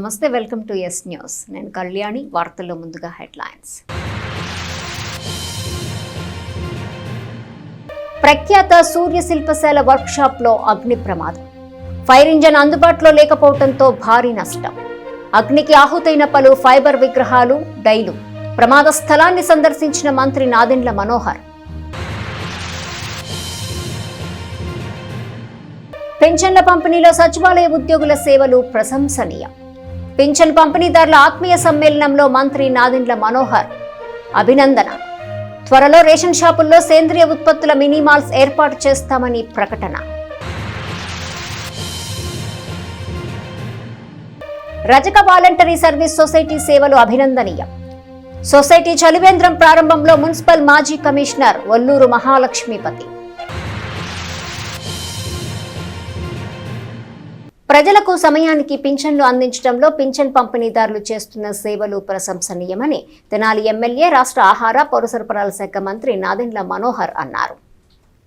నమస్తే, welcome to yes news. నేను కళ్యాణి. వార్తల్లో ముందుగా హెడ్లైన్స్. ప్రఖ్యాత సూర్య శిల్పశాల వర్క్షాప్లో అగ్ని ప్రమాదం. ఫైర్ ఇంజన్ అందుబాటులో లేకపోవడంతో భారీ నష్టం. అగ్నికి ఆహుతైన పలు ఫైబర్ విగ్రహాలు, డైలు. ప్రమాద స్థలాన్ని సందర్శించిన మంత్రి నాదెండ్ల మనోహర్. పింఛన్ల పంపిణీలో సచివాలయ ఉద్యోగుల సేవలు ప్రశంసనీయం. పింఛన్ పంపిణీదారుల ఆత్మీయ సమ్మేళనంలో మంత్రి నాదెండ్ల మనోహర్ అభినందన. త్వరలో రేషన్ షాపుల్లో సేంద్రియ ఉత్పత్తుల మినీ మాల్స్ ఏర్పాటు చేస్తామని ప్రకటన. రజక వాలంటరీ సర్వీస్ సొసైటీ సేవలు అభినందనీయం. సొసైటీ చలివేంద్రం ప్రారంభంలో మున్సిపల్ మాజీ కమిషనర్ వల్లూరు మహాలక్ష్మీపతి. ప్రజలకు సమయానికి పింఛన్లు అందించడంలో పింఛన్ పంపిణీదారులు చేస్తున్న సేవలు ప్రశంసనీయమని తెనాలి ఎమ్మెల్యే, రాష్ట్ర ఆహార, పౌర సరఫరాల శాఖ మంత్రి నాదెండ్ల మనోహర్ అన్నారు.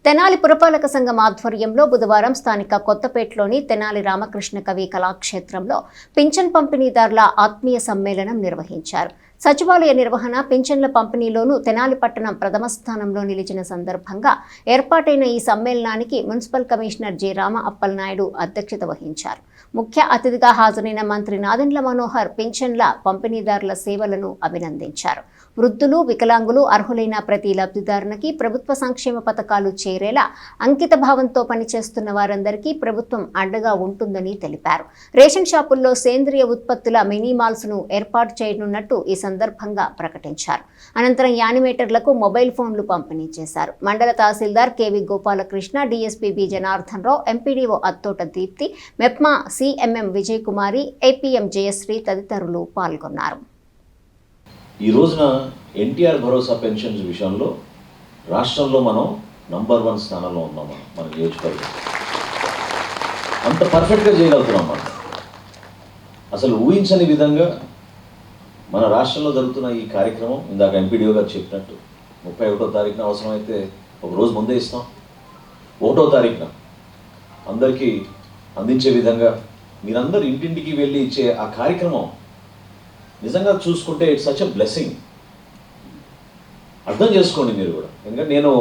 తెనాలి పురపాలక సంఘం ఆధ్వర్యంలో బుధవారం స్థానిక కొత్తపేటలోని తెనాలి రామకృష్ణ కవి కళాక్షేత్రంలో పింఛన్ పంపిణీదారుల ఆత్మీయ సమ్మేళనం నిర్వహించారు. సచివాలయ నిర్వహణ, పింఛన్ల పంపిణీలోనూ తెనాలి పట్టణం ప్రథమ స్థానంలో నిలిచిన సందర్భంగా ఏర్పాటైన ఈ సమ్మేళనానికి municipal commissioner J Rama Appalanaidu అధ్యక్షత వహించారు. ముఖ్య అతిథిగా హాజరైన మంత్రి నాదెండ్ల మనోహర్ పింఛన్ల పంపిణీదారుల సేవలను అభినందించారు. వృద్ధులు, వికలాంగులు, అర్హులైన ప్రతి లబ్ధిదారునికి ప్రభుత్వ సంక్షేమ పథకాలు చేరేలా అంకిత భావంతో పనిచేస్తున్న వారందరికీ ప్రభుత్వం అండగా ఉంటుందని తెలిపారు. రేషన్ షాపుల్లో సేంద్రియ ఉత్పత్తుల మినీ మాల్స్ ను ఏర్పాటు చేయనున్నట్టు ఈ సందర్భంగా ప్రకటించారు. అనంతరం యానిమేటర్లకు మొబైల్ ఫోన్లు పంపిణీ చేశారు. మండల tahsildar KV Gopalakrishna, DSP B Janardhan Rao, MPDO Attota Deepti, MEPMA CMM Vijay Kumari, APM Jayashree తదితరులు పాల్గొన్నారు. ఈ రోజున ఎన్టీఆర్ భరోసా పెన్షన్స్ విషయంలో రాష్ట్రంలో మనం నంబర్ 1 స్థానంలో ఉన్నాం. మన నియోజకవర్గం అంత పర్ఫెక్ట్గా చేయగలుగుతున్నాం. మనం అసలు ఊహించని విధంగా మన రాష్ట్రంలో జరుగుతున్న ఈ కార్యక్రమం, ఇందాక ఎంపీడీఓ గారు చెప్పినట్టు 31వ తారీఖున అవసరమైతే ఒక రోజు ముందే ఇస్తాం. 1వ తారీఖున అందరికీ అందించే విధంగా మీరందరూ ఇంటింటికి వెళ్ళి ఇచ్చే ఆ కార్యక్రమం నిజంగా చూసుకుంటే ఇట్స్ సచ్ ఎ బ్లెస్సింగ్. అర్థం చేసుకోండి మీరు కూడా. ఎందుకంటే నేను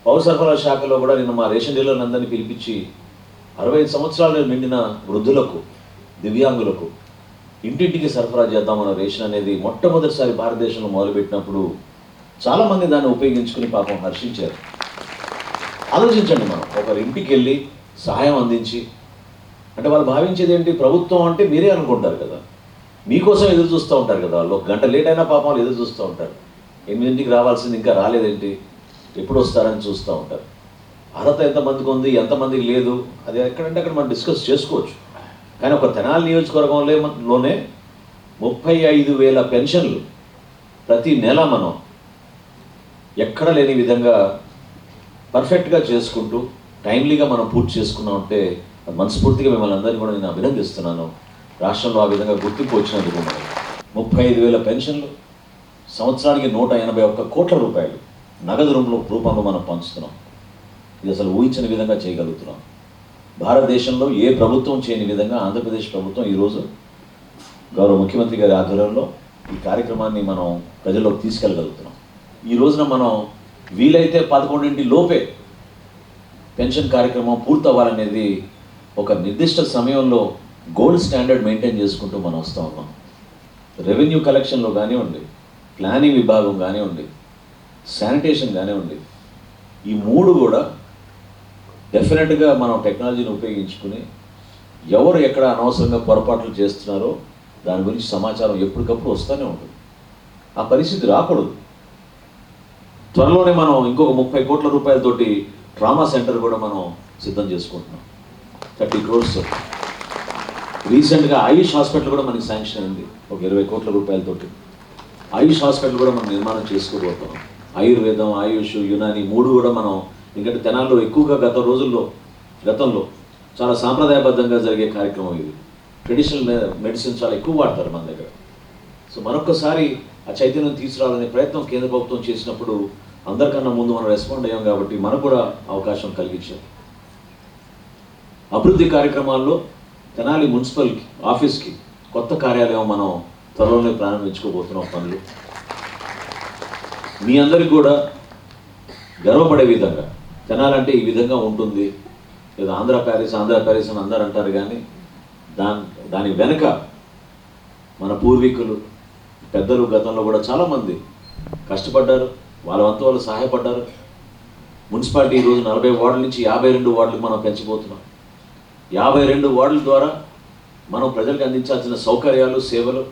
పౌర సరఫరాల శాఖలో కూడా నేను మా రేషన్ డీలర్లను అందరినీ పిలిపించి 65 సంవత్సరాలు నిండిన వృద్ధులకు, దివ్యాంగులకు ఇంటింటికి సరఫరా చేద్దామన్న రేషన్ అనేది మొట్టమొదటిసారి భారతదేశంలో మొదలుపెట్టినప్పుడు చాలామంది దాన్ని ఉపయోగించుకుని పాపం హర్షించారు. ఆలోచించండి, మనం ఒకరి ఇంటికి వెళ్ళి సహాయం అందించి, అంటే వాళ్ళు భావించేది ఏంటి, ప్రభుత్వం అంటే మీరే అనుకుంటారు కదా, మీకోసం ఎదురు చూస్తూ ఉంటారు కదా. వాళ్ళు 1 గంట లేట్ అయినా పాపం వాళ్ళు ఎదురు చూస్తూ ఉంటారు. 8ంటికి రావాల్సింది ఇంకా రాలేదేంటి, ఎప్పుడు వస్తారని చూస్తూ ఉంటారు. అర్హత ఎంతమందికి ఉంది, ఎంతమందికి లేదు, అది ఎక్కడంటే అక్కడ మనం డిస్కస్ చేసుకోవచ్చు. కానీ ఒక తెనాలి నియోజకవర్గంలోనే 35,000 పెన్షన్లు ప్రతి నెల మనం ఎక్కడ లేని విధంగా పర్ఫెక్ట్గా చేసుకుంటూ టైమ్లీగా మనం పూర్తి చేసుకున్నామంటే మనస్ఫూర్తిగా మిమ్మల్ని అందరినీ కూడా నేను అభినందిస్తున్నాను. రాష్ట్రంలో ఆ విధంగా గుర్తింపు వచ్చినందుకు 35,000 పెన్షన్లు, సంవత్సరానికి 181 కోట్ల రూపాయలు నగదు రూపంలో మనం పంచుతున్నాం. ఇది అసలు ఊహించని విధంగా చేయగలుగుతున్నాం. భారతదేశంలో ఏ ప్రభుత్వం చేయని విధంగా ఆంధ్రప్రదేశ్ ప్రభుత్వం ఈరోజు గౌరవ ముఖ్యమంత్రి గారి ఆధ్వర్యంలో ఈ కార్యక్రమాన్ని మనం ప్రజల్లోకి తీసుకెళ్ళగలుగుతున్నాం. ఈ రోజున మనం వీలైతే 11 లోపే పెన్షన్ కార్యక్రమం పూర్తవ్వాలనేది ఒక నిర్దిష్ట సమయంలో గోల్డ్ స్టాండర్డ్ మెయింటైన్ చేసుకుంటూ మనం వస్తూ ఉన్నాం. రెవెన్యూ కలెక్షన్లో కానివ్వండి, ప్లానింగ్ విభాగం కానివ్వండి, శానిటేషన్ కానివ్వండి, ఈ 3 కూడా డెఫినెట్గా మనం టెక్నాలజీని ఉపయోగించుకుని ఎవరు ఎక్కడ అనవసరంగా పొరపాట్లు చేస్తున్నారో దాని గురించి సమాచారం ఎప్పటికప్పుడు వస్తూనే ఉంటుంది. ఆ పరిస్థితి రాకూడదు. త్వరలోనే మనం ఇంకొక 30 కోట్ల రూపాయలతోటి ట్రామా సెంటర్ కూడా మనం సిద్ధం చేసుకుంటున్నాం. 30 crores. రీసెంట్గా ఆయుష్ హాస్పిటల్ కూడా మనకి శాంక్షన్ అయింది ఒక 20 కోట్ల రూపాయలతోటి. ఆయుష్ హాస్పిటల్ కూడా మనం నిర్మాణం చేసుకోబోతున్నాం. ఆయుర్వేదం, ఆయుష్, యునాని 3 కూడా మనం, ఎందుకంటే తెనాల్లో ఎక్కువగా గతంలో చాలా సాంప్రదాయబద్ధంగా జరిగే కార్యక్రమం ఇది. ట్రెడిషనల్ మెడిసిన్ చాలా ఎక్కువ వాడతారు మన దగ్గర. సో మరొకసారి ఆ చైతన్యం తీసుకురావాలనే ప్రయత్నం కేంద్ర ప్రభుత్వం చేసినప్పుడు అందరికన్నా ముందు మనం రెస్పాండ్ అయ్యాం కాబట్టి మనకు కూడా అవకాశం కలిగించాం. అభివృద్ధి కార్యక్రమాల్లో తెనాలి మున్సిపల్ ఆఫీస్కి కొత్త కార్యాలయం మనం త్వరలోనే ప్రారంభించుకోబోతున్నాం పనులు. మీ అందరికి కూడా గర్వపడే విధంగా తెనాలంటే ఈ విధంగా ఉంటుంది, లేదా ఆంధ్ర ప్యారిస్ అని అందరూ అంటారు, కానీ దాని వెనుక మన పూర్వీకులు పెద్దలు గతంలో కూడా చాలామంది కష్టపడ్డారు, వాళ్ళ వంతు వాళ్ళు సహాయపడ్డారు. మున్సిపాలిటీ ఈరోజు 40 వార్డుల నుంచి 52 వార్డులకు మనం పెంచబోతున్నాం. 52 వార్డుల ద్వారా మనం ప్రజలకు అందించాల్సిన సౌకర్యాలు, సేవలు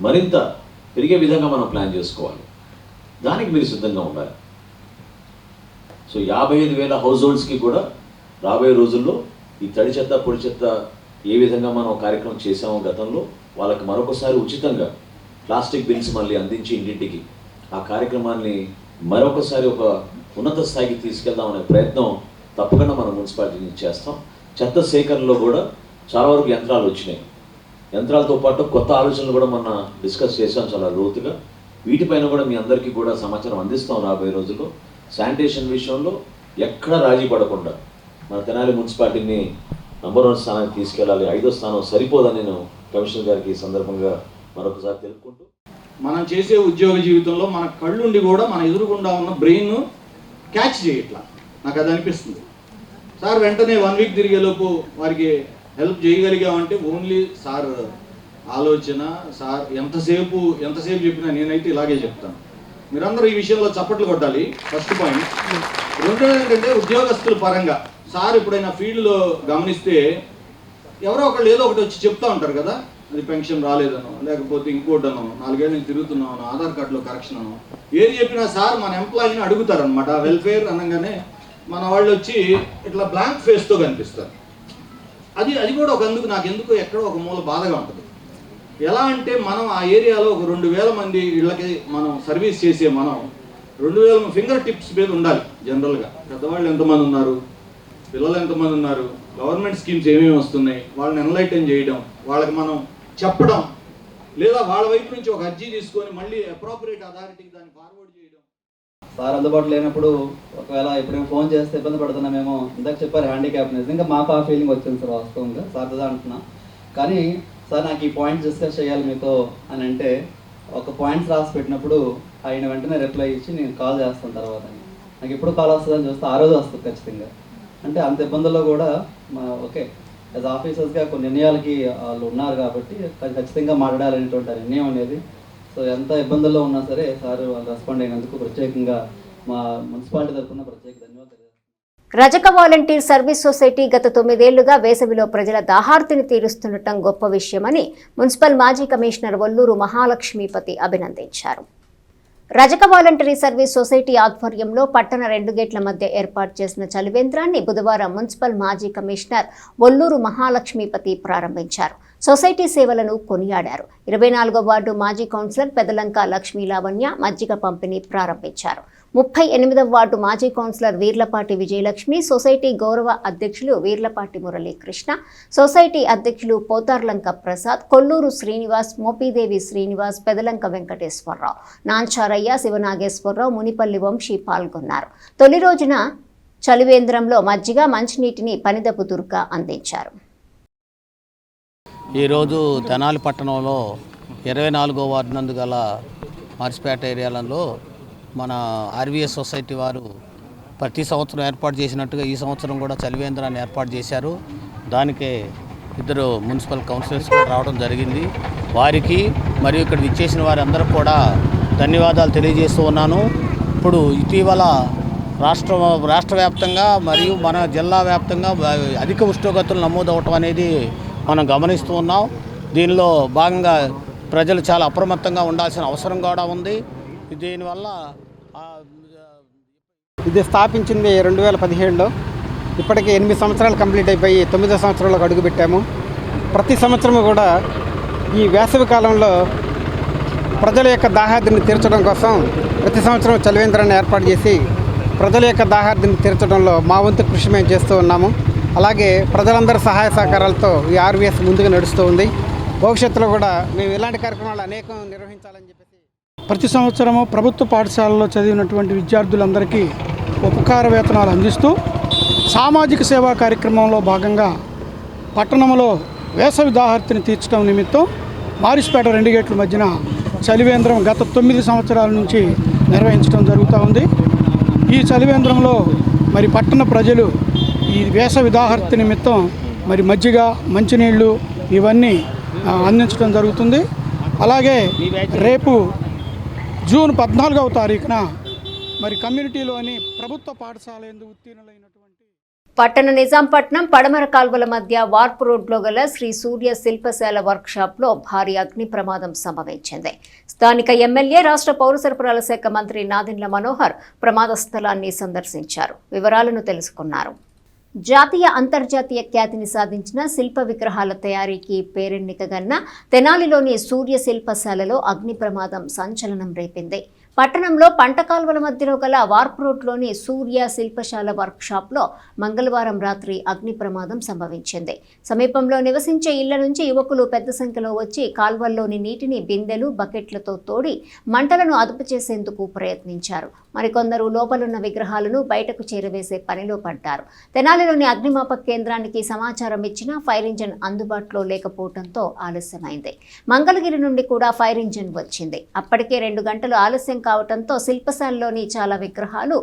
మరింత పెరిగే విధంగా మనం ప్లాన్ చేసుకోవాలి. దానికి మీరు సిద్ధంగా ఉండాలి. సో 55,000 హౌస్ హోల్డ్స్కి కూడా రాబోయే రోజుల్లో ఈ తడి చెత్త, పొడి చెత్త ఏ విధంగా మనం కార్యక్రమం చేసామో గతంలో, వాళ్ళకి మరొకసారి ఉచితంగా ప్లాస్టిక్ బిన్స్ మళ్ళీ అందించి ఇంటింటికి ఆ కార్యక్రమాన్ని మరొకసారి ఒక ఉన్నత స్థాయికి తీసుకెళ్దామనే ప్రయత్నం తప్పకుండా మనం మున్సిపాలిటీ నుంచి చేస్తాం. చెత్త సేకరణలో కూడా చాలా వరకు యంత్రాలు వచ్చినాయి. యంత్రాలతో పాటు కొత్త ఆలోచనలు కూడా మొన్న డిస్కస్ చేసాం చాలా లోతుగా. వీటిపైన కూడా మీ అందరికీ కూడా సమాచారం అందిస్తాం రాబోయే రోజుల్లో. శానిటేషన్ విషయంలో ఎక్కడ రాజీ పడకుండా మన తెనాలి మున్సిపాలిటీని నంబర్ 1 స్థానానికి తీసుకెళ్ళాలి. 5వ స్థానం సరిపోదని నేను కమిషనర్ గారికి ఈ సందర్భంగా మరొకసారి తెలుపుకుంటూ, మనం చేసే ఉద్యోగ జీవితంలో మన కళ్ళుండి కూడా మన ఎదురుగుండా ఉన్న బ్రెయిన్ క్యాచ్ చేయట్లా, నాకు అది అనిపిస్తుంది. సార్ వెంటనే 1 వీక్ తిరిగేలోపు వారికి హెల్ప్ చేయగలిగామంటే ఓన్లీ సార్ ఆలోచన. సార్ ఎంతసేపు చెప్పినా నేనైతే ఇలాగే చెప్తాను. మీరందరూ ఈ విషయంలో చప్పట్లు కొట్టాలి. First point. రెండోది ఏంటంటే ఉద్యోగస్తుల పరంగా సార్ ఎప్పుడైనా ఫీల్డ్లో గమనిస్తే ఎవరో ఒకళ్ళు ఏదో ఒకటి వచ్చి చెప్తూ ఉంటారు కదా, అది పెన్షన్ రాలేదనో, లేకపోతే ఇంకోటనో, 4 ఏళ్ళు నేను తిరుగుతున్నాను, ఆధార్ కార్డులో కరెక్షన్ అనో, ఏది చెప్పినా సార్ మన ఎంప్లాయీని అడుగుతారనమాట. వెల్ఫేర్ అనగానే మన వాళ్ళు వచ్చి ఇట్లా బ్లాంక్ ఫేస్తో కనిపిస్తారు. అది కూడా ఒక అందుకు నాకు ఎందుకు ఎక్కడో ఒక మూల బాధగా ఉంటుంది. ఎలా అంటే మనం ఆ ఏరియాలో ఒక 2,000 మంది ఇళ్ళకి మనం సర్వీస్ చేసే మనం 2,000 ఫింగర్ టిప్స్ మీద ఉండాలి. జనరల్గా పెద్దవాళ్ళు ఎంతమంది ఉన్నారు, పిల్లలు ఎంతమంది ఉన్నారు, గవర్నమెంట్ స్కీమ్స్ ఏమేమి వస్తున్నాయి, వాళ్ళని ఎన్లైటన్ చేయడం, వాళ్ళకి మనం చెప్పడం, లేదా వాళ్ళ వైపు నుంచి ఒక అర్జీ తీసుకొని మళ్ళీ అప్రోప్రియేట్ అథారిటీకి దాన్ని ఫార్వర్డ్ చేయడం. సార్ అందుబాటులో లేనప్పుడు ఒకవేళ ఎప్పుడైనా ఫోన్ చేస్తే ఇబ్బంది పడుతున్నామేమో, ఇందాక చెప్పారు హ్యాండిక్యాప్ అనేది, ఇంకా మాకు ఆ ఫీలింగ్ వచ్చింది సార్ వాస్తవంగా. సార్తో అంటున్నా, కానీ సార్ నాకు ఈ పాయింట్స్ డిస్కస్ చేయాలి మీతో అని అంటే ఒక పాయింట్స్ రాసి పెట్టినప్పుడు ఆయన వెంటనే రిప్లై ఇచ్చి నేను కాల్ చేస్తాను తర్వాత. నాకు ఎప్పుడు కాల్ వస్తుందని చూస్తే ఆ రోజు వస్తుంది ఖచ్చితంగా. అంటే అంత ఇబ్బందుల్లో కూడా ఓకే యాజ్ ఆఫీసర్స్గా కొన్ని నిర్ణయాలకి వాళ్ళు ఉన్నారు కాబట్టి ఖచ్చితంగా మాట్లాడాలనేటువంటి నిర్ణయం అనేది. సో ఎంత ఇబ్బందుల్లో ఉన్నా సరే సార్ వాళ్ళు రెస్పాండ్ అయినందుకు ప్రత్యేకంగా మా మున్సిపాలిటీ తరఫున ప్రత్యేక ధన్యవాదాలు. రజక వాలంటీర్ సర్వీస్ సొసైటీ గత 9 ఏళ్లుగా వేసవిలో ప్రజల దాహార్తిని తీరుస్తుండటం గొప్ప విషయమని మున్సిపల్ మాజీ కమిషనర్ వల్లూరు మహాలక్ష్మీపతి అభినందించారు. రజక వాలంటరీ సర్వీస్ సొసైటీ ఆధ్వర్యంలో పట్టణ 2 గేట్ల మధ్య ఏర్పాటు చేసిన చలివేంద్రాన్ని బుధవారం మున్సిపల్ మాజీ కమిషనర్ వల్లూరు మహాలక్ష్మీపతి ప్రారంభించారు. సొసైటీ సేవలను కొనియాడారు. 24వ వార్డు మాజీ కౌన్సిలర్ పెదలంక లక్ష్మీ లావణ్య మజ్జిగ పంపిణీ ప్రారంభించారు. 38వ వార్డు మాజీ కౌన్సిలర్ వీర్లపాటి విజయలక్ష్మి, సొసైటీ గౌరవ అధ్యక్షులు వీర్లపాటి మురళీకృష్ణ, సొసైటీ అధ్యక్షులు పోతార్లంక ప్రసాద్, కొల్లూరు శ్రీనివాస్, మోపిదేవి శ్రీనివాస్, పెదలంక వెంకటేశ్వరరావు, నాంచారయ్య, శివనాగేశ్వరరావు, మునిపల్లి వంశీ పాల్గొన్నారు. తొలి రోజున చలివేంద్రంలో మజ్జిగ, మంచినీటిని పనిదపు దుర్గ అందించారు. ఈరోజు తెనాలి పట్టణంలో 24వ వార్డు నందు గల మార్చిపేట ఏరియాలలో మన ఆర్వీఎస్ సొసైటీ వారు ప్రతి సంవత్సరం ఏర్పాటు చేసినట్టుగా ఈ సంవత్సరం కూడా చలివేంద్రాన్ని ఏర్పాటు చేశారు. దానికే 2 మున్సిపల్ కౌన్సిలర్స్ కూడా రావడం జరిగింది. వారికి మరియు ఇక్కడ విచ్చేసిన వారందరూ కూడా ధన్యవాదాలు తెలియజేస్తూ ఉన్నాను. ఇప్పుడు ఇటీవల రాష్ట్ర వ్యాప్తంగా మరియు మన జిల్లా వ్యాప్తంగా అధిక ఉష్ణోగ్రతలు నమోదవటం అనేది మనం గమనిస్తూ ఉన్నాం. దీనిలో భాగంగా ప్రజలు చాలా అప్రమత్తంగా ఉండాల్సిన అవసరం కూడా ఉంది. దీనివల్ల ఇది స్థాపించింది 2017లో. ఇప్పటికే 8 సంవత్సరాలు కంప్లీట్ అయిపోయి 9వ సంవత్సరంలోకి అడుగుపెట్టాము. ప్రతి సంవత్సరము కూడా ఈ వేసవి కాలంలో ప్రజల యొక్క దాహార్తిని తీర్చడం కోసం ప్రతి సంవత్సరం చలివేంద్రాన్ని ఏర్పాటు చేసి ప్రజల యొక్క దాహార్తిని తీర్చడంలో మా వంతు కృషి మేము చేస్తూ ఉన్నాము. అలాగే ప్రజలందరి సహాయ సహకారాలతో ఈ ఆర్వీఎస్ ముందుకు నడుస్తూ ఉంది. భవిష్యత్తులో కూడా మేము ఇలాంటి కార్యక్రమాలు అనేకం నిర్వహించాలని చెప్పేసి ప్రతి సంవత్సరము ప్రభుత్వ పాఠశాలలో చదివినటువంటి విద్యార్థులందరికీ ఉపకార వేతనాలు అందిస్తూ సామాజిక సేవా కార్యక్రమంలో భాగంగా పట్టణంలో వేసవి దాహార్తిని తీర్చడం నిమిత్తం మారిస్పేట 2 గేట్ల మధ్యన చలివేంద్రం గత 9 సంవత్సరాల నుంచి నిర్వహించడం జరుగుతూ ఉంది. ఈ చలివేంద్రంలో మరి పట్టణ ప్రజలు ఈ వేసవి దాహర్తి నిమిత్తం మరి మజ్జిగ, మంచినీళ్ళు ఇవన్నీ అందించడం జరుగుతుంది. అలాగే రేపు జూన్ 14వ తారీఖున మరి కమ్యూనిటీలోని ప్రభుత్వ పాఠశాల యందు ఉత్తీర్ణులైనటువంటి పట్టణ నిజాంపట్నం పడమర కాల్వల మధ్య వార్పు రోడ్లో గల శ్రీ సూర్య శిల్పశాల వర్క్షాప్లో భారీ అగ్ని ప్రమాదం సంభవించింది. స్థానిక ఎమ్మెల్యే, రాష్ట్ర పౌర సరఫరాల శాఖ మంత్రి నాదెండ్ల మనోహర్ ప్రమాద స్థలాన్ని సందర్శించారు. వివరాలను తెలుసుకున్నారు. జాతీయ, అంతర్జాతీయ ఖ్యాతిని సాధించిన శిల్ప విగ్రహాల తయారీకి పేరెన్నికగన్న తెనాలిలోని సూర్య శిల్పశాలలో అగ్ని ప్రమాదం సంచలనం రేపింది. పట్టణంలో పంట కాల్వల మధ్యలో గల వార్ప్ రోడ్లోని సూర్య శిల్పశాల వర్క్షాప్లో మంగళవారం రాత్రి అగ్ని ప్రమాదం సంభవించింది. సమీపంలో నివసించే ఇళ్ల నుంచి యువకులు పెద్ద సంఖ్యలో వచ్చి కాల్వల్లోని నీటిని బిందెలు, బకెట్లతో తోడి మంటలను అదుపు చేసేందుకు ప్రయత్నించారు. మరికొందరు లోపలున్న విగ్రహాలను బయటకు చేరవేసే పనిలో పడ్డారు. తెనాలిలోని అగ్నిమాపక కేంద్రానికి సమాచారం ఇచ్చినా ఫైర్ ఇంజిన్ అందుబాటులో లేకపోవడంతో ఆలస్యమైంది. మంగళగిరి నుండి కూడా ఫైర్ ఇంజిన్ వచ్చింది. అప్పటికే 2 గంటలు ఆలస్యం కావడంతో శిల్పశాలలోని చాలా విగ్రహాలు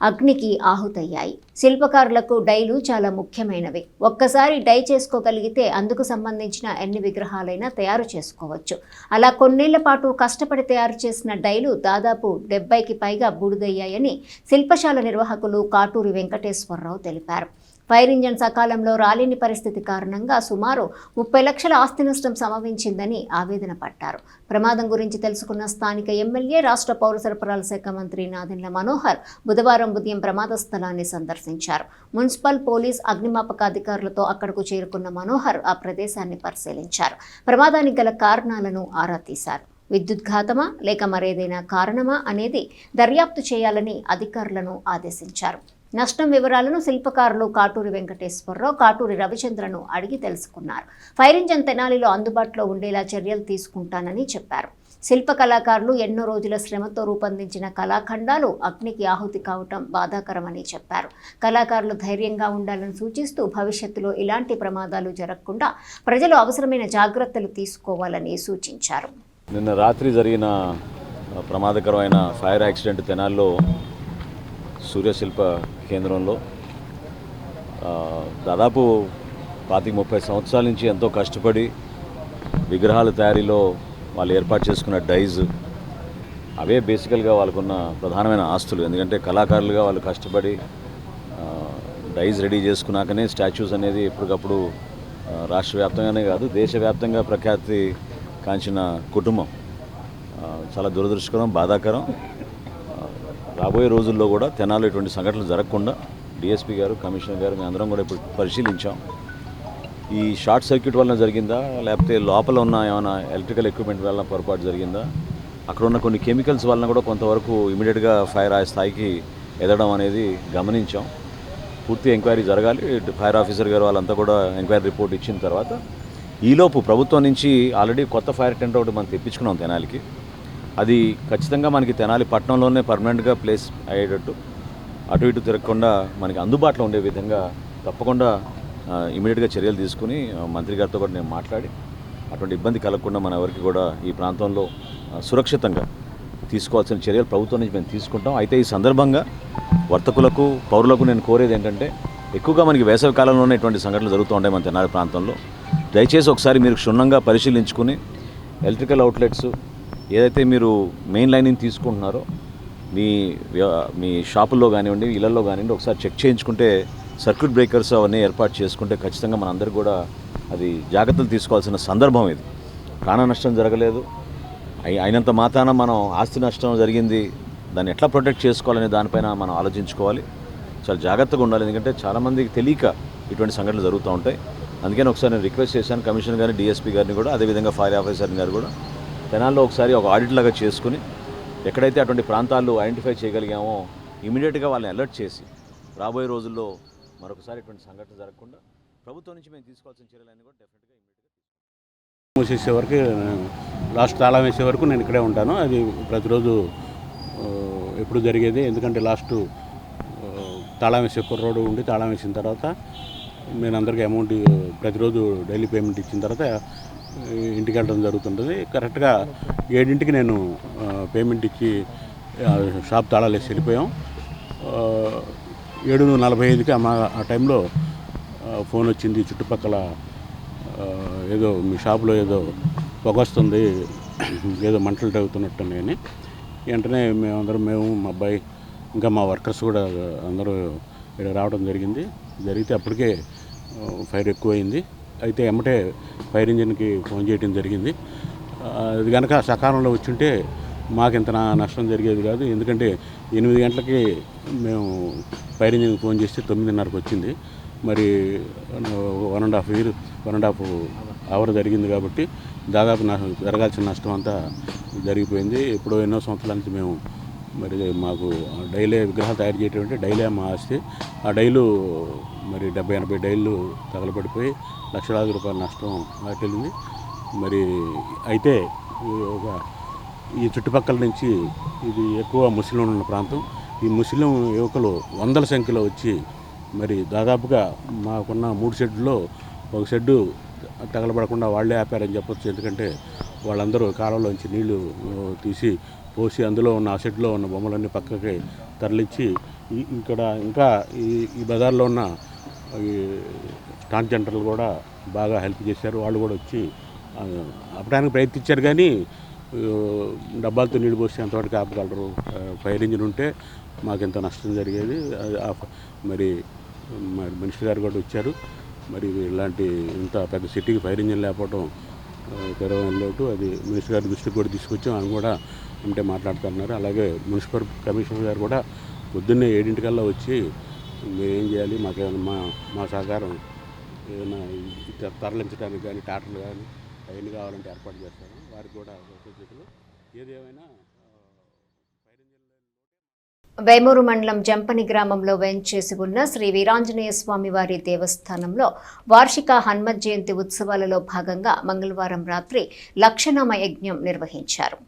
అగ్నికి ఆహుతయ్యాయి. శిల్పకారులకు డైలు చాలా ముఖ్యమైనవి. ఒక్కసారి డై చేసుకోగలిగితే అందుకు సంబంధించిన ఎన్ని విగ్రహాలైనా తయారు చేసుకోవచ్చు. అలా కొన్నేళ్ల పాటు కష్టపడి తయారు చేసిన డైలు దాదాపు 70కి పైగా బూడిదయ్యాయని శిల్పశాల నిర్వాహకులు కాటూరి వెంకటేశ్వరరావు తెలిపారు. ఫైర్ ఇంజన్ సకాలంలో రాలేని పరిస్థితి కారణంగా సుమారు 30 లక్షల ఆస్తి నష్టం సంభవించిందని ఆవేదన పడ్డారు. ప్రమాదం గురించి తెలుసుకున్న స్థానిక ఎమ్మెల్యే, రాష్ట్ర పౌర సరఫరాల శాఖ మంత్రి నాదెండ్ల మనోహర్ బుధవారం ఉదయం ప్రమాద స్థలాన్ని సందర్శించారు. మున్సిపల్, పోలీస్, అగ్నిమాపక అధికారులతో అక్కడకు చేరుకున్న మనోహర్ ఆ ప్రదేశాన్ని పరిశీలించారు. ప్రమాదానికి గల కారణాలను ఆరా తీశారు. విద్యుద్ఘాతమా లేక మరేదైనా కారణమా అనేది దర్యాప్తు చేయాలని అధికారులను ఆదేశించారు. నష్టం వివరాలను శిల్పకారులు కాటూరి వెంకటేశ్వరరావు, కాటూరి రవిచంద్రను అడిగి తెలుసుకున్నారు. ఫైర్ ఇంజన్ తెనాలిలో అందుబాటులో ఉండేలా చర్యలు తీసుకుంటానని చెప్పారు. శిల్ప కళాకారులు ఎన్నో రోజుల శ్రమతో రూపొందించిన కళాఖండాలు అగ్నికి ఆహుతి కావటం బాధాకరమని చెప్పారు. కళాకారులు ధైర్యంగా ఉండాలని సూచిస్తూ భవిష్యత్తులో ఇలాంటి ప్రమాదాలు జరగకుండా ప్రజలు అవసరమైన జాగ్రత్తలు తీసుకోవాలని సూచించారు. నిన్న రాత్రి జరిగిన ప్రమాదకరమైన ఫైర్ యాక్సిడెంట్ తెనాల్లో సూర్యశిల్ప కేంద్రంలో దాదాపు 25-30 సంవత్సరాల నుంచి ఎంతో కష్టపడి విగ్రహాల తయారీలో వాళ్ళు ఏర్పాటు చేసుకున్న డైజ్, అవే బేసికల్గా వాళ్ళకున్న ప్రధానమైన ఆస్తులు. ఎందుకంటే కళాకారులుగా వాళ్ళు కష్టపడి డైజ్ రెడీ చేసుకున్నాకనే స్టాచ్యూస్ అనేది ఎప్పటికప్పుడు రాష్ట్ర వ్యాప్తంగానే కాదు దేశవ్యాప్తంగా ప్రఖ్యాతి కాంచిన కుటుంబం. చాలా దురదృష్టకరం, బాధాకరం. రాబోయే రోజుల్లో కూడా తెనాలి ఇటువంటి సంఘటనలు జరగకుండా డిఎస్పీ గారు, కమిషనర్ గారు, మేము అందరం కూడా ఇప్పుడు పరిశీలించాం. ఈ షార్ట్ సర్క్యూట్ వలన జరిగిందా, లేకపోతే లోపల ఉన్న ఏమైనా ఎలక్ట్రికల్ ఎక్విప్మెంట్ వలన పొరపాటు జరిగిందా, అక్కడ ఉన్న కొన్ని కెమికల్స్ వలన కూడా కొంతవరకు ఇమీడియట్గా ఫైర్ ఆ స్థాయికి ఎదగడం అనేది గమనించాం. పూర్తి ఎంక్వైరీ జరగాలి. ఫైర్ ఆఫీసర్ గారు వాళ్ళంతా కూడా ఎంక్వైరీ రిపోర్ట్ ఇచ్చిన తర్వాత ఈలోపు ప్రభుత్వం నుంచి ఆల్రెడీ కొత్త ఫైర్ టెండర్ ఒకటి మనం తెప్పించుకున్నాం తెనాలికి. అది ఖచ్చితంగా మనకి తెనాలి పట్టణంలోనే పర్మనెంట్గా ప్లేస్ అయ్యేటట్టు, అటు ఇటు తిరగకుండా మనకి అందుబాటులో ఉండే విధంగా తప్పకుండా ఇమీడియట్గా చర్యలు తీసుకుని మంత్రి గారితో కూడా నేను మాట్లాడి అటువంటి ఇబ్బంది కలగకుండా మన ఎవరికి కూడా ఈ ప్రాంతంలో సురక్షితంగా తీసుకోవాల్సిన చర్యలు ప్రభుత్వం నుంచి మేము తీసుకుంటాం. అయితే ఈ సందర్భంగా వర్తకులకు, పౌరులకు నేను కోరేది ఏంటంటే, ఎక్కువగా మనకి వేసవి కాలంలోనే ఇటువంటి సంఘటనలు జరుగుతూ ఉంటాయి మన తెనాలి ప్రాంతంలో. దయచేసి ఒకసారి మీరు క్షుణ్ణంగా పరిశీలించుకుని ఎలక్ట్రికల్ అవుట్లెట్స్ ఏదైతే మీరు మెయిన్ లైనింగ్ తీసుకుంటున్నారో మీ షాపుల్లో కానివ్వండి, ఇళ్లలో కానివ్వండి, ఒకసారి చెక్ చేయించుకుంటే సర్క్యూట్ బ్రేకర్స్ అవన్నీ ఏర్పాటు చేసుకుంటే ఖచ్చితంగా మనందరికీ కూడా అది జాగ్రత్తలు తీసుకోవాల్సిన సందర్భం. ఇది ప్రాణ నష్టం జరగలేదు, అయినంత మాత్రాన మనం ఆస్తి నష్టం జరిగింది, దాన్ని ఎట్లా ప్రొటెక్ట్ చేసుకోవాలనే దానిపైన మనం ఆలోచించుకోవాలి. చాలా జాగ్రత్తగా ఉండాలి. ఎందుకంటే చాలామందికి తెలియక ఇటువంటి సంఘటనలు జరుగుతూ ఉంటాయి. అందుకని ఒకసారి నేను రిక్వెస్ట్ చేశాను కమిషనర్ గారిని, డిఎస్పీ గారిని కూడా, అదేవిధంగా ఫైర్ ఆఫీసర్ గారు కూడా తెనాల్లో ఒకసారి ఒక ఆడిట్ లాగా చేసుకుని ఎక్కడైతే అటువంటి ప్రాంతాలు ఐడెంటిఫై చేయగలిగామో ఇమీడియట్గా వాళ్ళని అలర్ట్ చేసి రాబోయే రోజుల్లో మరొకసారి ఇటువంటి సంఘటన జరగకుండా ప్రభుత్వం నుంచి మేము తీసుకోవాల్సిన చర్యలన్నీ కూడా డెఫినెట్గా ఇమీడియట్గా మూసేసే వరకు, లాస్ట్ తాళం వేసే వరకు నేను ఇక్కడే ఉంటాను. అది ప్రతిరోజు ఎప్పుడు జరిగేది. ఎందుకంటే లాస్ట్ తాళం వేసే కుర్రోడు ఉండి తాళం వేసిన తర్వాత నేను అందరికీ అమౌంట్ ప్రతిరోజు డైలీ పేమెంట్ ఇచ్చిన తర్వాత ఇంటికి వెళ్ళడం జరుగుతుంటుంది. కరెక్ట్గా 7ంటికి నేను పేమెంట్ ఇచ్చి షాప్ తాళాలు వేసి వెళ్ళిపోయాం. 7:45కి ఆ టైంలో ఫోన్ వచ్చింది, చుట్టుపక్కల ఏదో మీ షాప్లో ఏదో పొగొస్తుంది, ఏదో మంటలు తగ్గుతున్నట్టున్నాయని. వెంటనే మేము మా అబ్బాయి ఇంకా మా వర్కర్స్ కూడా అందరూ ఇక్కడ రావడం జరిగితే అప్పటికే ఫైర్ ఎక్కువైంది. అయితే ఎమ్మటే ఫైర్ ఇంజిన్కి ఫోన్ చేయడం జరిగింది. అది కనుక సకాలంలో వచ్చుంటే మాకింత నష్టం జరిగేది కాదు. ఎందుకంటే 8 గంటలకి మేము ఫైర్ ఇంజిన్కి ఫోన్ చేస్తే 9:30కి వచ్చింది. మరి 1.5 అవర్ జరిగింది కాబట్టి దాదాపు జరగాల్సిన నష్టం అంతా జరిగిపోయింది. ఎప్పుడో ఎన్నో సంవత్సరాల నుంచి మేము మరి మాకు డైలీ విగ్రహాలు తయారు చేయటం డైలీ మా ఆస్తి. ఆ డైలు మరి 70-80 డైలు తగలబడిపోయి లక్షలాది రూపాయల నష్టం వాటిల్లింది. మరి అయితే ఈ చుట్టుపక్కల నుంచి ఇది ఎక్కువ ముస్లింలు ఉన్న ప్రాంతం. ఈ ముస్లిం యువకులు వందల సంఖ్యలో వచ్చి మరి దాదాపుగా మాకున్న 3 షెడ్లో ఒక షెడ్డు తగలబడకుండా వాళ్ళే ఆపారని చెప్పొచ్చు. ఎందుకంటే వాళ్ళందరూ కాలంలోంచి నీళ్లు తీసి పోసి అందులో ఉన్న ఆ షెడ్లో ఉన్న బొమ్మలన్నీ పక్కకి తరలించి ఇంకా ఈ బజార్లో ఉన్న ఈ స్టాక్ సెంటర్లు కూడా బాగా హెల్ప్ చేశారు. వాళ్ళు కూడా వచ్చి ఆపడానికి ప్రయత్నించారు, కానీ డబ్బాలతో నీళ్ళు పోసి అంతవరకు ఆపగలరు. ఫైర్ ఇంజిన్ ఉంటే మాకు ఎంత నష్టం జరిగేది. మరి మినిస్టర్ గారు కూడా వచ్చారు. మరి ఇలాంటి ఇంత పెద్ద సిటీకి ఫైర్ ఇంజిన్ లేకపోవడం తెరవని లోటు. అది మినిస్టర్ గారి దృష్టికి కూడా తీసుకొచ్చాం. ఆయన కూడా అంటే మాట్లాడుతున్నారు. అలాగే మున్సిపల్ కమిషనర్ గారు కూడా పొద్దున్నే 7ంటికల్లా వచ్చి మేమేం చేయాలి, మాకేమైనా మా సహకారం ఏదైనా తరలించడానికి కానీ ట్రాక్టర్లు కానీ అవన్నీ కావాలంటే ఏర్పాటు చేస్తాను. వారికి కూడా కృతజ్ఞతలు. ఏదేమైనా వేమూరు మండలం జంపని గ్రామంలో వేంచేసి ఉన్న శ్రీ వీరాంజనేయ స్వామి వారి దేవస్థానంలో వార్షిక హనుమత్ జయంతి ఉత్సవాలలో భాగంగా మంగళవారం రాత్రి లక్షనామ యజ్ఞం నిర్వహించారు.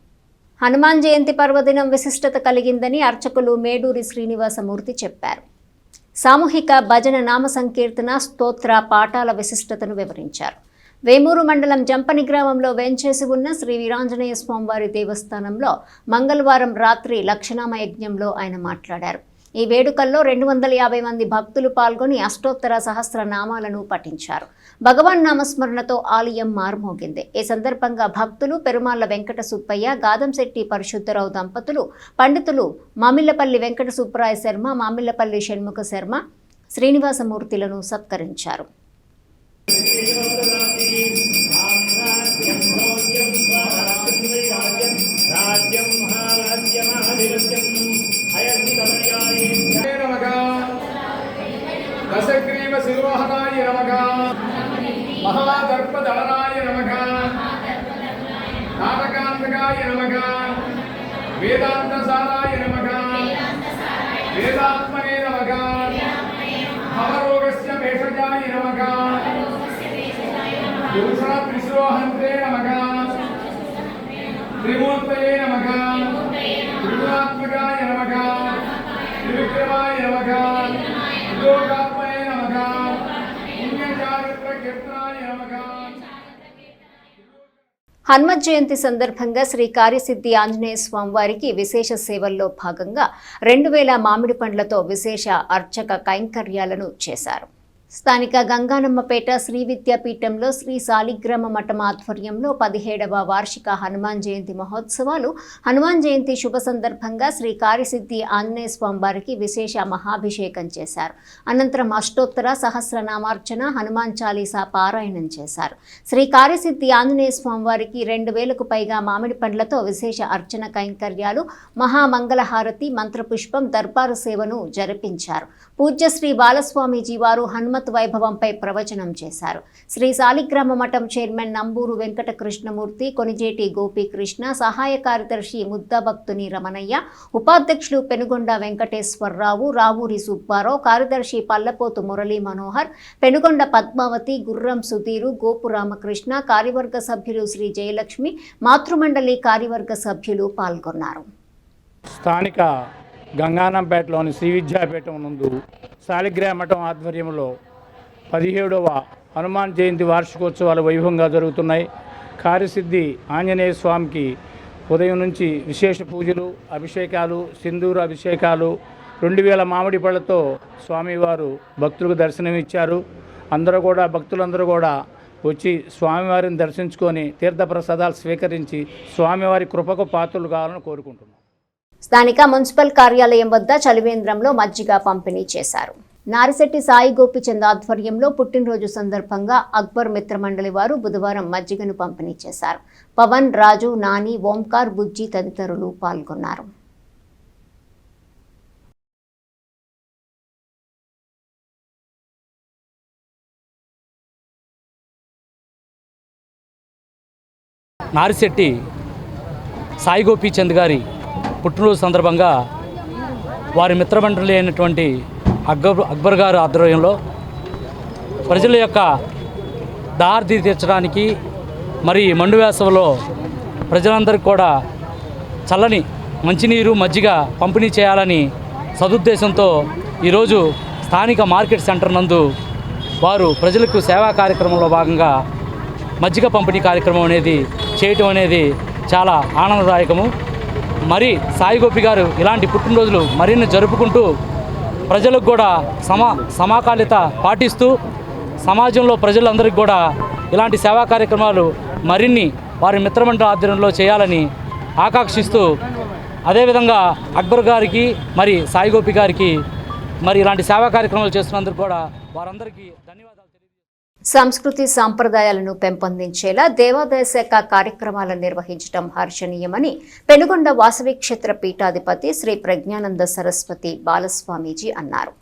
హనుమాన్ జయంతి పర్వదినం విశిష్టత కలిగిందని అర్చకులు మేడూరి శ్రీనివాసమూర్తి చెప్పారు. సామూహిక భజన నామ సంకీర్తన స్తోత్ర పాఠాల విశిష్టతను వివరించారు. వేమూరు మండలం జంపని గ్రామంలో వేంచేసి ఉన్న శ్రీ వీరాంజనేయ స్వామివారి దేవస్థానంలో మంగళవారం రాత్రి లక్షనామ యజ్ఞంలో ఆయన మాట్లాడారు. ఈ వేడుకల్లో 250 మంది భక్తులు పాల్గొని అష్టోత్తర సహస్ర నామాలను పఠించారు. భగవాన్ నామస్మరణతో ఆలయం మారుమోగింది. ఈ సందర్భంగా భక్తులు పెరుమాళ్ల వెంకట సుబ్బయ్య, గాదంశెట్టి పరిశుద్ధరావు దంపతులు, పండితులు మామిళ్లపల్లి వెంకట సుబ్బరాయ శర్మ, మామిళ్లపల్లి షణ్ముఖ శర్మ, శ్రీనివాసమూర్తిలను సత్కరించారు. దశగ్రీవ శిరోహనాయ నమః, మహాదర్పదళనాయ నమః, నాటకాంతకాయ నమః, వేదాంతసారాయ నమః, వేదాత్మనే నమః, భవరోగస్య భేషజాయ నమః, దుర్షణ త్రిశిరోహంతే నమః, త్రిమూర్తయే నమః, త్రిగుణాత్మకాయ నమః, త్రివిక్రమాయ నమః, త్రిలోకాత్మనే నమః, పుణ్యచారిత్ర కీర్తనాయ నమః. హనుమత్ జయంతి సందర్భంగా శ్రీ కార్యసిద్ధి ఆంజనేయ స్వామి వారికి విశేష సేవల్లో భాగంగా 2000 మామిడి పండ్లతో విశేష అర్చక కైంకర్యాలను చేశారు. స్థానిక గంగానమ్మపేట శ్రీ విద్యాపీఠంలో శ్రీ సాలిగ్రామ మఠం ఆధ్వర్యంలో 17వ వార్షిక హనుమాన్ జయంతి మహోత్సవాలు. హనుమాన్ జయంతి శుభ సందర్భంగా శ్రీ కార్యసిద్ధి ఆంజనేయ స్వామి వారికి విశేష మహాభిషేకం చేశారు. అనంతరం అష్టోత్తర సహస్రనామార్చన, హనుమాన్ చాలీసా పారాయణం చేశారు. శ్రీ కార్యసిద్ధి ఆంజనేయ స్వామి వారికి 2000కు పైగా మామిడి పండ్లతో విశేష అర్చన కైంకర్యాలు, మహామంగళహారతి, మంత్రపుష్పం, దర్బారు సేవను జరిపించారు. పూజ్య శ్రీ బాలస్వామీజీ వారు హనుమత్ వైభవంపై ప్రవచనం చేశారు. శ్రీ సాలిగ్రామ మఠం చైర్మన్ నంబూరు వెంకట కృష్ణమూర్తి, కొనిజేటి గోపీకృష్ణ, సహాయ కార్యదర్శి ముద్దభక్తుని రమణయ్య, ఉపాధ్యక్షులు పెనుగొండ వెంకటేశ్వరరావు, రావూరి సుబ్బారావు, కార్యదర్శి పల్లపోతు మురళీ మనోహర్, పెనుగొండ పద్మావతి, గుర్రం సుధీరు, గోపు రామకృష్ణ, కార్యవర్గ సభ్యులు శ్రీ జయలక్ష్మి, మాతృమండలి కార్యవర్గ సభ్యులు పాల్గొన్నారు. స్థానిక గంగానంపేటలోని శ్రీ విద్యాపీఠం నందు సాలిగ్రామ మఠం ఆధ్వర్యంలో 17వ హనుమాన్ జయంతి వార్షికోత్సవాలు వైభవంగా జరుగుతున్నాయి. కార్యసిద్ధి ఆంజనేయ స్వామికి ఉదయం నుంచి విశేష పూజలు, అభిషేకాలు, సింధూర అభిషేకాలు, 2000 మామిడి పళ్ళతో స్వామివారు భక్తులకు దర్శనమిచ్చారు. భక్తులందరూ కూడా వచ్చి స్వామివారిని దర్శించుకొని తీర్థప్రసాదాలు స్వీకరించి స్వామివారి కృపకు పాత్రలు కావాలని కోరుకుంటున్నాం. స్థానిక మున్సిపల్ కార్యాలయం వద్ద చలివేంద్రంలో మజ్జిగ పంపిణీ చేశారు. నారిశెట్టి సాయి గోపిచంద్ ఆధ్వర్యంలో పుట్టినరోజు సందర్భంగా అక్బర్ మిత్రమండలి వారు బుధవారం మజ్జిగను పంపిణీ చేశారు. పవన్, రాజు, నాని, ఓంకార్, బుజ్జి తదితరులు పాల్గొన్నారు. నారిశెట్టి సాయి గోపిచంద్ గారి పుట్టినరోజు సందర్భంగా వారి మిత్రమండలి అయినటువంటి అక్బర్ గారు ఆధ్వర్యంలో ప్రజల యొక్క దారి తీర్చడానికి మరి మండు వేసవిలో ప్రజలందరికీ కూడా చల్లని మంచినీరు, మజ్జిగ పంపిణీ చేయాలని సదుద్దేశంతో ఈరోజు స్థానిక మార్కెట్ సెంటర్ నందు వారు ప్రజలకు సేవా కార్యక్రమంలో భాగంగా మజ్జిగ పంపిణీ కార్యక్రమం అనేది చేయటం అనేది చాలా ఆనందదాయకము. మరి సాయి గోపి గారు ఇలాంటి పుట్టినరోజులు మరిన్ని జరుపుకుంటూ ప్రజలకు కూడా సమాకాలిత పాటిస్తూ సమాజంలో ప్రజలందరికీ కూడా ఇలాంటి సేవా కార్యక్రమాలు మరిన్ని వారి మిత్రమండలి ఆధ్వర్యంలో చేయాలని ఆకాంక్షిస్తూ, అదేవిధంగా అక్బర్ గారికి మరి సాయి గోపి గారికి మరి ఇలాంటి సేవా కార్యక్రమాలు చేస్తున్నందుకు కూడా వారందరికీ ధన్యవాదాలు. సంస్కృతి సాంప్రదాయాలను పెంపొందించేలా దేవాదాయ శాఖ కార్యక్రమాలను నిర్వహించడం హర్షణీయమని పెనుగొండ వాసవి క్షేత్ర పీఠాధిపతి శ్రీ ప్రజ్ఞానంద సరస్వతి బాలస్వామీజీ అన్నారు.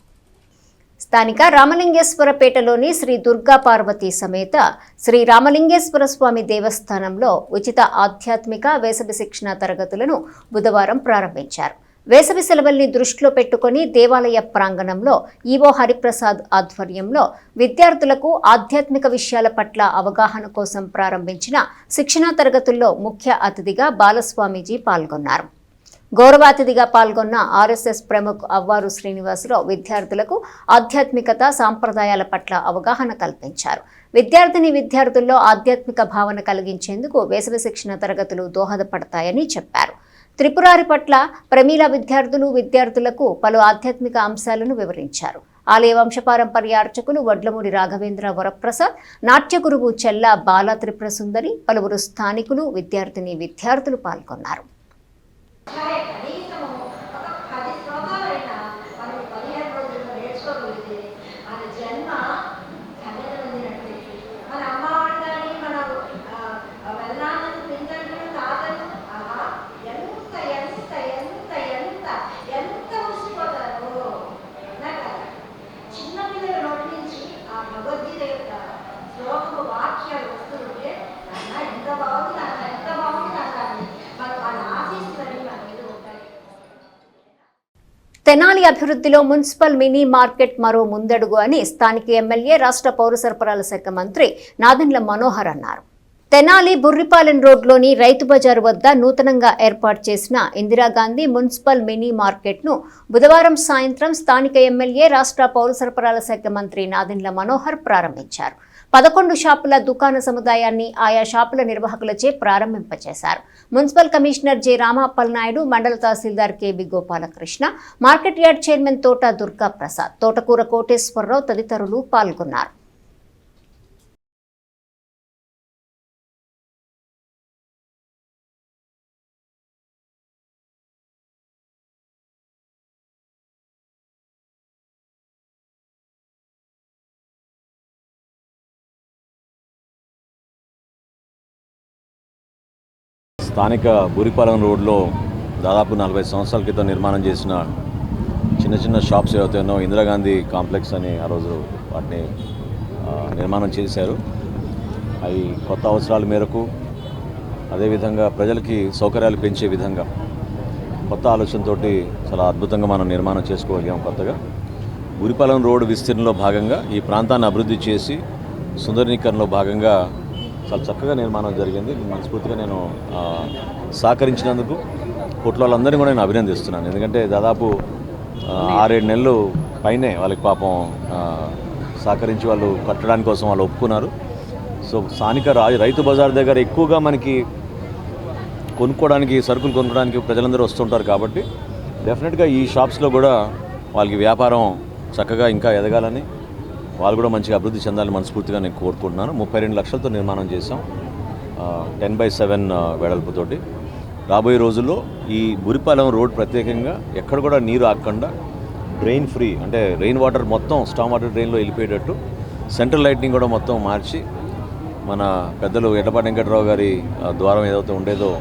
స్థానిక రామలింగేశ్వరపేటలోని శ్రీ దుర్గా పార్వతీ సమేత శ్రీ రామలింగేశ్వర స్వామి దేవస్థానంలో ఉచిత ఆధ్యాత్మిక వేసవి శిక్షణ తరగతులను బుధవారం ప్రారంభించారు. వేసవి సెలవుల్ని దృష్టిలో పెట్టుకుని దేవాలయ ప్రాంగణంలో ఈవో హరిప్రసాద్ ఆధ్వర్యంలో విద్యార్థులకు ఆధ్యాత్మిక విషయాల పట్ల అవగాహన కోసం ప్రారంభించిన శిక్షణా తరగతుల్లో ముఖ్య అతిథిగా బాలస్వామీజీ పాల్గొన్నారు. గౌరవ అతిథిగా పాల్గొన్న ఆర్ఎస్ఎస్ ప్రముఖ్ అవ్వారు శ్రీనివాసరావు విద్యార్థులకు ఆధ్యాత్మికత, సాంప్రదాయాల పట్ల అవగాహన కల్పించారు. విద్యార్థుల్లో ఆధ్యాత్మిక భావన కలిగించేందుకు వేసవి శిక్షణ తరగతులు దోహదపడతాయని చెప్పారు. త్రిపురారి పట్ల ప్రమీల విద్యార్థులకు పలు ఆధ్యాత్మిక అంశాలను వివరించారు. ఆలయ వంశపారంపర్య అర్చకులు వడ్లమూడి రాఘవేంద్ర వరప్రసాద్, నాట్య గురువు చెల్ల బాల త్రిపుర సుందరి, పలువురు స్థానికులు, విద్యార్థులు పాల్గొన్నారు. తెనాలి అభివృద్ధిలో మున్సిపల్ మినీ మార్కెట్ మరో ముందడుగు అని స్థానిక ఎమ్మెల్యే, రాష్ట్ర పౌర సరఫరాల శాఖ మంత్రి నాదెండ్ల మనోహర్ అన్నారు. తెనాలి బుర్రిపాలెం రోడ్లోని రైతు బజారు వద్ద నూతనంగా ఏర్పాటు చేసిన ఇందిరాగాంధీ మున్సిపల్ మినీ మార్కెట్ను బుధవారం సాయంత్రం స్థానిక ఎమ్మెల్యే, రాష్ట్ర పౌర సరఫరాల శాఖ మంత్రి నాదెండ్ల మనోహర్ ప్రారంభించారు. 11 షాపుల దుకాణ సముదాయాన్ని ఆయా షాపుల నిర్వాహకులచే ప్రారంభింపచేశారు. Municipal commissioner J Ramapal Naidu, మండల tahsildar KB Gopalakrishna, market yard chairman Thota Durga Prasad, తోటకూర కోటేశ్వరరావు తదితరులు పాల్గొన్నారు. స్థానిక బురిపాలెం రోడ్లో దాదాపు 40 సంవత్సరాల క్రితం నిర్మాణం చేసిన చిన్న షాప్స్ ఏవైతేనో ఇందిరాగాంధీ కాంప్లెక్స్ అని ఆ రోజు వాటిని నిర్మాణం చేశారు. అవి కొత్త అవసరాల మేరకు, అదేవిధంగా ప్రజలకి సౌకర్యాలు పెంచే విధంగా కొత్త ఆలోచనతో చాలా అద్భుతంగా మనం నిర్మాణం చేసుకోగలిగాం. కొత్తగా బురిపాలెం రోడ్డు విస్తీర్ణంలో భాగంగా ఈ ప్రాంతాన్ని అభివృద్ధి చేసి సుందరీకరణలో భాగంగా చాలా చక్కగా నిర్మాణం జరిగింది. మనస్ఫూర్తిగా నేను సహకరించినందుకు కొట్లోళ్ళందరినీ కూడా నేను అభినందిస్తున్నాను. ఎందుకంటే దాదాపు 6-7 నెలలు పైనే వాళ్ళకి పాపం సహకరించి వాళ్ళు కట్టడానికి కోసం వాళ్ళు ఒప్పుకున్నారు. సో స్థానిక రైతు బజార్ దగ్గర ఎక్కువగా మనకి సరుకులు కొనుక్కోవడానికి ప్రజలందరూ వస్తుంటారు కాబట్టి డెఫినెట్గా ఈ షాప్స్లో కూడా వాళ్ళకి వ్యాపారం చక్కగా ఇంకా ఎదగాలని, వాళ్ళు కూడా మంచిగా అభివృద్ధి చెందాలని మనస్ఫూర్తిగా నేను కోరుకుంటున్నాను. 32 లక్షలతో నిర్మాణం చేశాం, 10/7 వెడల్పుతోటి. రాబోయే రోజుల్లో ఈ బురిపాలెం రోడ్ ప్రత్యేకంగా ఎక్కడ కూడా నీరు ఆగకుండా డ్రైన్ ఫ్రీ, అంటే రెయిన్ వాటర్ మొత్తం స్టామ్ వాటర్ డ్రైన్లో వెళ్ళిపోయేటట్టు సెంట్రల్ లైటింగ్ కూడా మొత్తం మార్చి మన పెద్దలు ఎడ్లపాటి వెంకటరావు గారి ద్వారం ఏదైతే ఉండేదో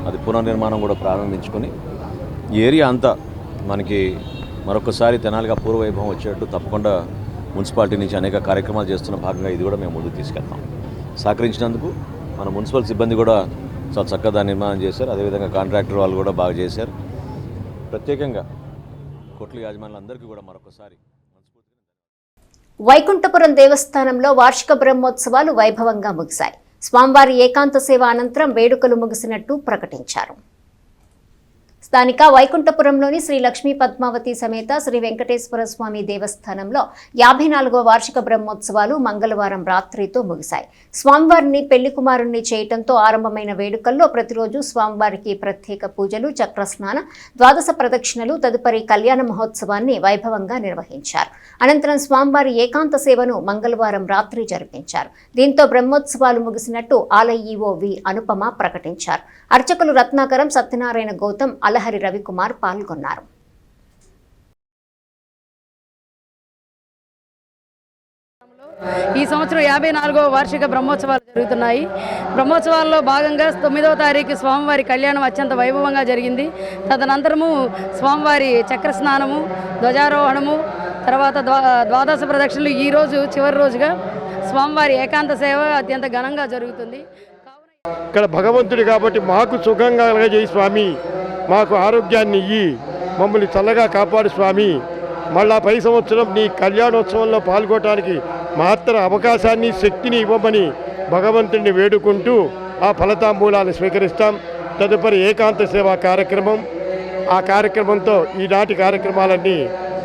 అది పునర్నిర్మాణం కూడా ప్రారంభించుకొని ఈ ఏరియా అంతా మనకి మరొకసారి తెనాలిగా పూర్వవైభవం వచ్చేటట్టు తప్పకుండా మున్సిపాలిటీ నుంచి అనేక కార్యక్రమాలు చేస్తున్న భాగంగా ఇది కూడా మేము ముందుకు తీసుకెళ్తాం. సహకరించినందుకు మన మున్సిపల్ సిబ్బంది కూడా చాలా చక్కగా దాన్ని నిర్మాణం చేశారు. అదేవిధంగా కాంట్రాక్టర్ వాళ్ళు కూడా బాగా చేశారు. ప్రత్యేకంగా కొట్ల యాజమాన్యులందరికీ కూడా మరొకసారి వైకుంఠపురం దేవస్థానంలో వార్షిక బ్రహ్మోత్సవాలు వైభవంగా ముగిశాయి. స్వామివారి ఏకాంత సేవ అనంతరం వేడుకలు ముగిసినట్టు ప్రకటించారు. స్థానిక వైకుంఠపురంలోని శ్రీ లక్ష్మీ పద్మావతి సమేత శ్రీ వెంకటేశ్వర స్వామి దేవస్థానంలో 54వ వార్షిక బ్రహ్మోత్సవాలు మంగళవారం రాత్రితో ముగిశాయి. స్వామివారిని పెళ్లి కుమారుణ్ణి చేయటంతో ఆరంభమైన వేడుకల్లో ప్రతిరోజు స్వామివారికి ప్రత్యేక పూజలు, చక్రస్నానం, ద్వాదశ ప్రదక్షిణలు, తదుపరి కళ్యాణ మహోత్సవాన్ని వైభవంగా నిర్వహించారు. అనంతరం స్వామివారి ఏకాంత సేవను మంగళవారం రాత్రి జరిపించారు. దీంతో బ్రహ్మోత్సవాలు ముగిసినట్టు ఆలయ ఈవో వి అనుపమ ప్రకటించారు. అర్చకులు రత్నాకరం, సత్యనారాయణ గౌతమ్, అలహరి రవికుమార్ పాల్గొన్నారు. ఈ సంవత్సరం 54వ వార్షిక బ్రహ్మోత్సవాలు జరుగుతున్నాయి. బ్రహ్మోత్సవాల్లో భాగంగా 9వ తారీఖు స్వామివారి కళ్యాణం అత్యంత వైభవంగా జరిగింది. తదనంతరము స్వామివారి చక్రస్నానము, ధ్వజారోహణము, తర్వాత ద్వాదశ ప్రదక్షిణలు, ఈరోజు చివరి రోజుగా స్వామివారి ఏకాంత సేవ అత్యంత ఘనంగా జరుగుతుంది. ఇక్కడ భగవంతుడు కాబట్టి మాకు సుఖంగా కలగజేయి స్వామి, మాకు ఆరోగ్యాన్ని ఇయ్యి, మమ్మల్ని చల్లగా కాపాడు స్వామి. మళ్ళా పై సంవత్సరం నీ కళ్యాణోత్సవంలో పాల్గొనడానికి మాత్ర అవకాశాన్ని, శక్తిని ఇవ్వమని భగవంతుడిని వేడుకుంటూ ఆ ఫలతాంబూలాన్ని స్వీకరిస్తాం. తదుపరి ఏకాంత సేవా కార్యక్రమం. ఆ కార్యక్రమంతో ఈనాటి కార్యక్రమాలన్నీ,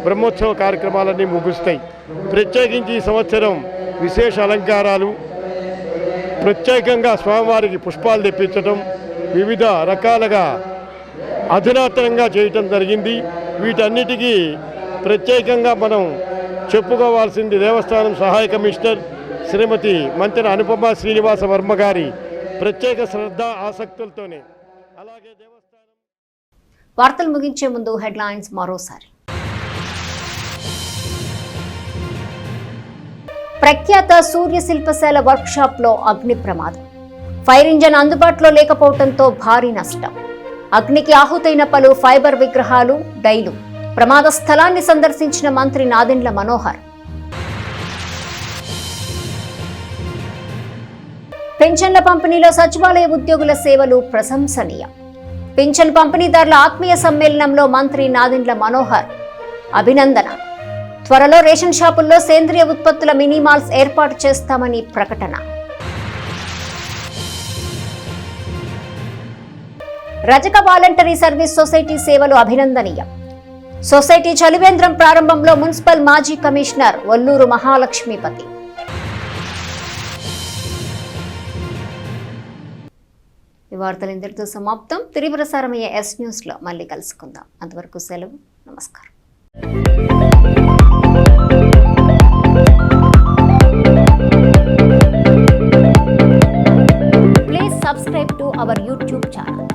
బ్రహ్మోత్సవ కార్యక్రమాలన్నీ ముగుస్తాయి. ప్రత్యేకించి ఈ సంవత్సరం విశేష అలంకారాలు, ప్రత్యేకంగా స్వామివారికి పుష్పాలు తెప్పించడం, వివిధ రకాలుగా అధునాతనంగా చేయటం జరిగింది. వీటన్నిటికీ ప్రత్యేకంగా మనం చెప్పుకోవాల్సింది దేవస్థానం సహాయ కమిషనర్ శ్రీమతి మంతెన అనుపమ శ్రీనివాస వర్మ గారి ప్రత్యేక శ్రద్ధ ఆసక్తులతోనే. అలాగే దేవస్థానం. వార్తలు ముగించే ముందు హెడ్లైన్స్ మరోసారి. ప్రఖ్యాత సూర్య శిల్పశాల వర్క్షాప్లో అగ్ని ప్రమాదం. ఫైర్ ఇంజన్ అందుబాటులో లేకపోవడంతో భారీ నష్టం. అగ్నికి ఆహుతైన పలు ఫైబర్ విగ్రహాలు, డైలు. ప్రమాద స్థలాన్ని సందర్శించిన మంత్రి నాదెండ్ల మనోహర్. పింఛన్ల పంపిణీలో సచివాలయ ఉద్యోగుల సేవలు ప్రశంసనీయం. పింఛన్ పంపిణీదారుల ఆత్మీయ సమ్మేళనంలో మంత్రి నాదెండ్ల మనోహర్ అభినందన. త్వరలో రేషన్ షాపుల్లో సేంద్రియ ఉత్పత్తుల మినీమాల్స్ ఏర్పాటు చేస్తామని ప్రకటన. రజక వాలంటరీ సర్వీస్ సొసైటీ సేవలు అభినందనీయం. సొసైటీ చలివేంద్రం ప్రారంభంలో మున్సిపల్ మాజీ కమిషనర్ వల్లూరు మహాలక్ష్మీపతి. ఈ వార్తలు ఇంతటితో సమాప్తం. తిరిగి ప్రసారమయ్యే ఎస్ న్యూస్ లో మళ్ళీ కలుసుకుందాం. అంతవరకు సెలవు. నమస్కారం. Please subscribe to our YouTube channel.